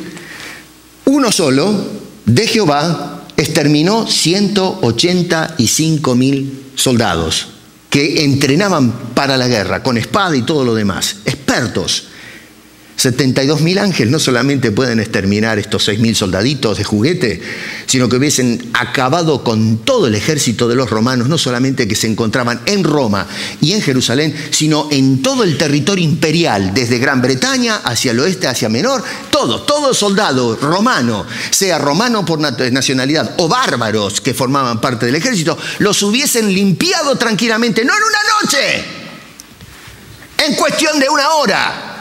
uno solo, de Jehová, exterminó 185,000 soldados que entrenaban para la guerra, con espada y todo lo demás, expertos. 72,000 ángeles no solamente pueden exterminar estos 6,000 soldaditos de juguete, sino que hubiesen acabado con todo el ejército de los romanos, no solamente que se encontraban en Roma y en Jerusalén, sino en todo el territorio imperial, desde Gran Bretaña hacia el oeste, hacia Menor, todo soldado romano, sea romano por nacionalidad o bárbaros que formaban parte del ejército, los hubiesen limpiado tranquilamente, no en una noche, en cuestión de una hora.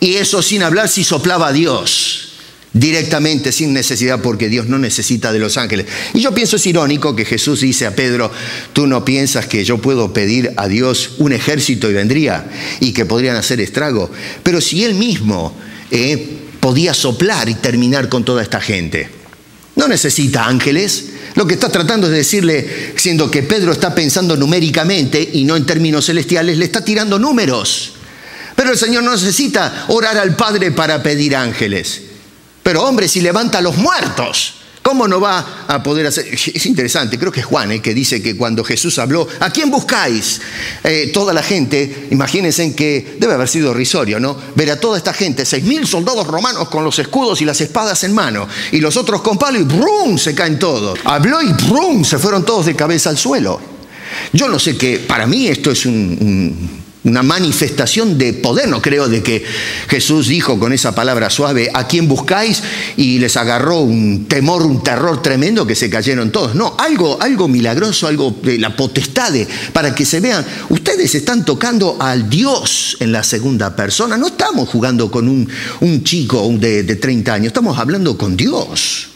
Y eso sin hablar si soplaba a Dios directamente, sin necesidad, porque Dios no necesita de los ángeles. Y yo pienso, es irónico que Jesús dice a Pedro, tú no piensas que yo puedo pedir a Dios un ejército y vendría, y que podrían hacer estrago. Pero si él mismo podía soplar y terminar con toda esta gente, no necesita ángeles. Lo que está tratando es decirle, siendo que Pedro está pensando numéricamente y no en términos celestiales, le está tirando números. Pero el Señor no necesita orar al Padre para pedir ángeles. Pero hombre, si levanta a los muertos, ¿cómo no va a poder hacer? Es interesante, creo que es Juan que dice que cuando Jesús habló, ¿a quién buscáis? Toda la gente, imagínense que debe haber sido irrisorio, ¿no? Ver a toda esta gente, 6,000 soldados romanos con los escudos y las espadas en mano, y los otros con palo y ¡brum! Se caen todos. Habló y ¡brum! Se fueron todos de cabeza al suelo. Yo no sé qué, para mí esto es una manifestación de poder. No creo de que Jesús dijo con esa palabra suave, ¿a quién buscáis? Y les agarró un temor, un terror tremendo que se cayeron todos. No, algo milagroso, algo de la potestad para que se vean. Ustedes están tocando al Dios en la segunda persona. No estamos jugando con un chico de 30 años. Estamos hablando con Dios.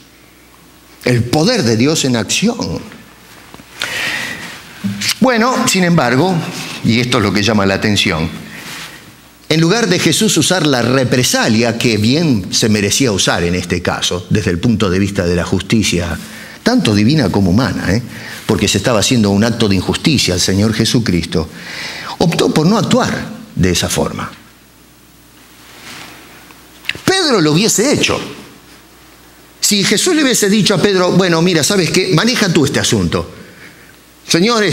El poder de Dios en acción. Bueno, sin embargo, y esto es lo que llama la atención, en lugar de Jesús usar la represalia que bien se merecía usar en este caso, desde el punto de vista de la justicia, tanto divina como humana, porque se estaba haciendo un acto de injusticia al Señor Jesucristo, optó por no actuar de esa forma. Pedro lo hubiese hecho. Si Jesús le hubiese dicho a Pedro, bueno, mira, ¿sabes qué? Maneja tú este asunto. Señor,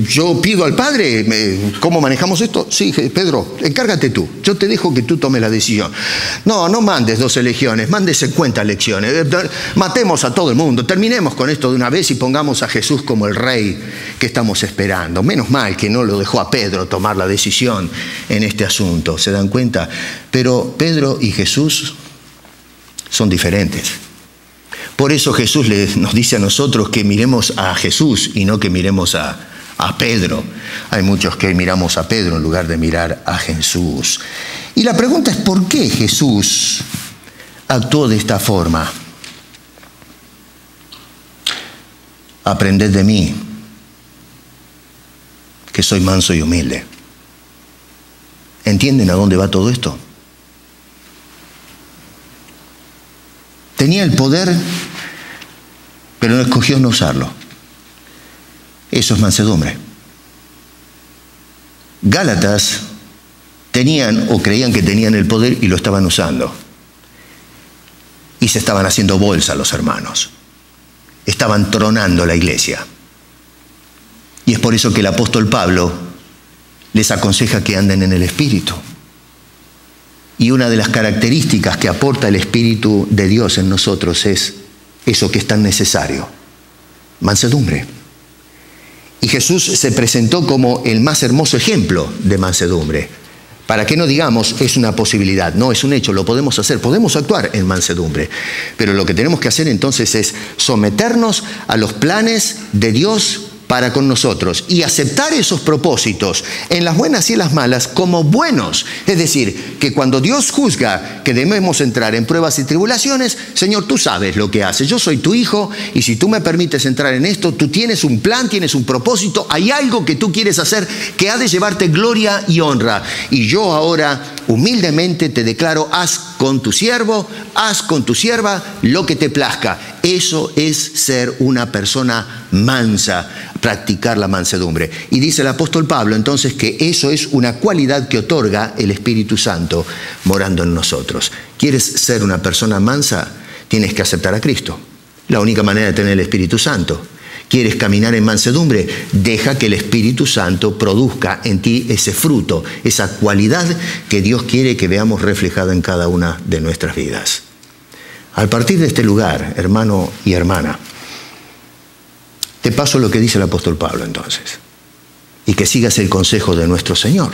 yo pido al Padre, ¿cómo manejamos esto? Sí, Pedro, encárgate tú, yo te dejo que tú tomes la decisión. No mandes 12 legiones, mandes 50 legiones, matemos a todo el mundo, terminemos con esto de una vez y pongamos a Jesús como el rey que estamos esperando. Menos mal que no lo dejó a Pedro tomar la decisión en este asunto, ¿se dan cuenta? Pero Pedro y Jesús son diferentes. Por eso Jesús nos dice a nosotros que miremos a Jesús y no que miremos a Pedro. Hay muchos que miramos a Pedro en lugar de mirar a Jesús. Y la pregunta es, ¿por qué Jesús actuó de esta forma? Aprended de mí, que soy manso y humilde. ¿Entienden a dónde va todo esto? Tenía el poder, pero no escogió no usarlo. Eso es mansedumbre. Gálatas tenían o creían que tenían el poder y lo estaban usando. Y se estaban haciendo bolsa los hermanos. Estaban tronando la iglesia. Y es por eso que el apóstol Pablo les aconseja que anden en el Espíritu. Y una de las características que aporta el Espíritu de Dios en nosotros es eso que es tan necesario: mansedumbre. Y Jesús se presentó como el más hermoso ejemplo de mansedumbre. Para que no digamos es una posibilidad, no, es un hecho, lo podemos hacer, podemos actuar en mansedumbre. Pero lo que tenemos que hacer entonces es someternos a los planes de Dios para con nosotros y aceptar esos propósitos en las buenas y en las malas como buenos. Es decir, que cuando Dios juzga que debemos entrar en pruebas y tribulaciones, Señor, tú sabes lo que haces. Yo soy tu hijo y si tú me permites entrar en esto, tú tienes un plan, tienes un propósito, hay algo que tú quieres hacer que ha de llevarte gloria y honra. Y yo ahora humildemente te declaro, haz con tu siervo, haz con tu sierva lo que te plazca. Eso es ser una persona mansa, practicar la mansedumbre. Y dice el apóstol Pablo entonces que eso es una cualidad que otorga el Espíritu Santo morando en nosotros. ¿Quieres ser una persona mansa? Tienes que aceptar a Cristo. La única manera de tener el Espíritu Santo. ¿Quieres caminar en mansedumbre? Deja que el Espíritu Santo produzca en ti ese fruto, esa cualidad que Dios quiere que veamos reflejada en cada una de nuestras vidas. Al partir de este lugar, hermano y hermana, te paso lo que dice el apóstol Pablo entonces. Y que sigas el consejo de nuestro Señor.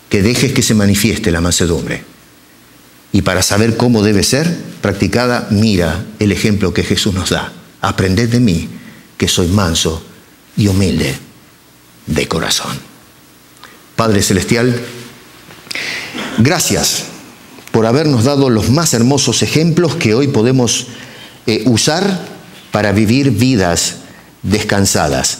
Que dejes que se manifieste la mansedumbre. Y para saber cómo debe ser practicada, mira el ejemplo que Jesús nos da. Aprended de mí, que soy manso y humilde de corazón. Padre Celestial, gracias por habernos dado los más hermosos ejemplos que hoy podemos usar para vivir vidas descansadas.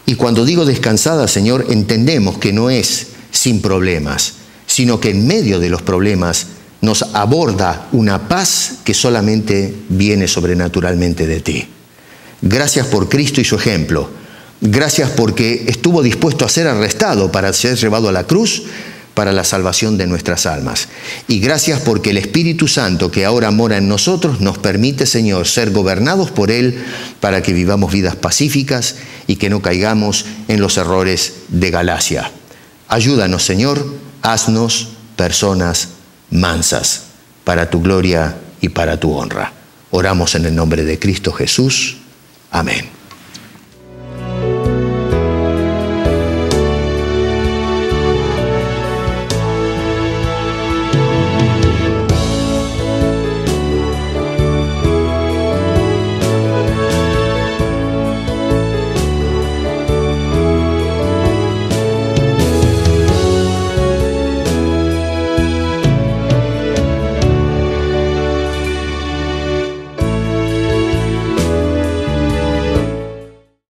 Y cuando digo descansadas, Señor, entendemos que no es sin problemas, sino que en medio de los problemas nos aborda una paz que solamente viene sobrenaturalmente de ti. Gracias por Cristo y su ejemplo. Gracias porque estuvo dispuesto a ser arrestado para ser llevado a la cruz para la salvación de nuestras almas. Y gracias porque el Espíritu Santo que ahora mora en nosotros nos permite, Señor, ser gobernados por Él para que vivamos vidas pacíficas y que no caigamos en los errores de Galacia. Ayúdanos, Señor, haznos personas mansas para tu gloria y para tu honra. Oramos en el nombre de Cristo Jesús. Amén.